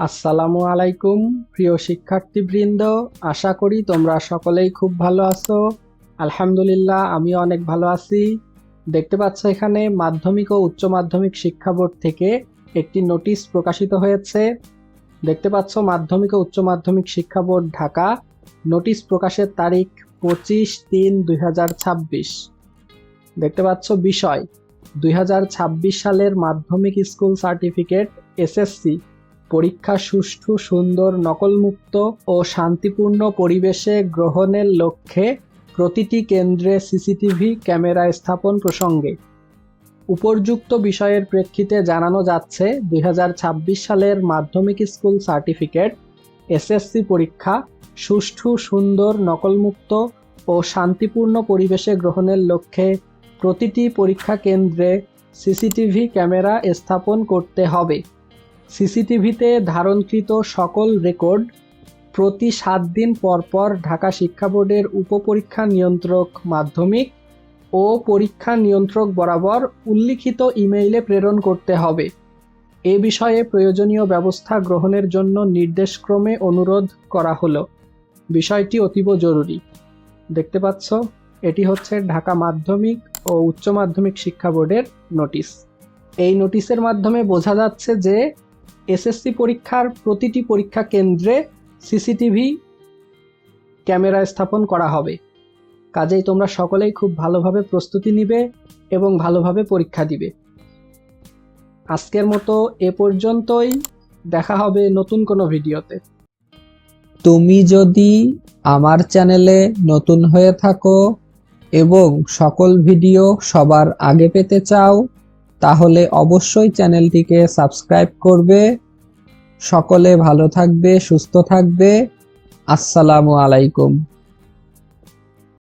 আসসালামু আলাইকুম প্রিয় শিক্ষার্থীবৃন্দ, আশা করি তোমরা সকলেই খুব ভালো আছো। আলহামদুলিল্লাহ, আমিও অনেক ভালো আছি। দেখতে পাচ্ছ এখানে মাধ্যমিক ও উচ্চ মাধ্যমিক শিক্ষা বোর্ড থেকে একটি নোটিশ প্রকাশিত হয়েছে। দেখতে পাচ্ছ মাধ্যমিক ও উচ্চ মাধ্যমিক শিক্ষা বোর্ড ঢাকা, নোটিশ প্রকাশের তারিখ 25/3/2026। দেখতে পাচ্ছ বিষয় 2026 সালের মাধ্যমিক স্কুল সার্টিফিকেট এসএসসি পরীক্ষা সুষ্ঠু, সুন্দর, নকলমুক্ত ও শান্তিপূর্ণ পরিবেশে গ্রহণের লক্ষ্যে প্রতিটি কেন্দ্রে সিসিটিভি ক্যামেরা স্থাপন প্রসঙ্গে উপর্যুক্ত বিষয়ের প্রেক্ষিতে জানানো যাচ্ছে 2026 সালের মাধ্যমিক স্কুল সার্টিফিকেট এসএসসি পরীক্ষা সুষ্ঠু, সুন্দর, নকলমুক্ত ও শান্তিপূর্ণ পরিবেশে গ্রহণের লক্ষ্যে প্রতিটি পরীক্ষা কেন্দ্রে সিসিটিভি ক্যামেরা স্থাপন করতে হবে। সিসিটিভিতে ধারণকৃত সকল রেকর্ড প্রতি 7 দিন পরপর ঢাকা শিক্ষা বোর্ডের উপপরীক্ষা নিয়ন্ত্রক মাধ্যমিক ও পরীক্ষা নিয়ন্ত্রক বরাবর উল্লিখিত ইমেইলে প্রেরণ করতে হবে। এ বিষয়ে প্রয়োজনীয় ব্যবস্থা গ্রহণের জন্য নির্দেশক্রমে অনুরোধ করা হলো। বিষয়টি অতীব জরুরি। দেখতে পাচ্ছ, এটি হচ্ছে ঢাকা মাধ্যমিক ও উচ্চ মাধ্যমিক শিক্ষা বোর্ডের নোটিশ। এই নোটিশের মাধ্যমে বোঝা যাচ্ছে যে এসএসসি পরীক্ষার প্রতিটি পরীক্ষা কেন্দ্রে সিসিটিভি ক্যামেরা স্থাপন করা হবে। কাজেই তোমরা সকলেই খুব ভালোভাবে প্রস্তুতি নিবে এবং ভালোভাবে পরীক্ষা দিবে। আজকের মতো এ পর্যন্তই, দেখা হবে নতুন কোনো ভিডিওতে। তুমি যদি আমার চ্যানেলে নতুন হয়ে থাকো এবং সকল ভিডিও সবার আগে পেতে চাও, তাহলে অবশ্যই চ্যানেলটিকে সাবস্ক্রাইব করবে। সকলে ভালো থাকবে, সুস্থ থাকবে। আসসালামু আলাইকুম।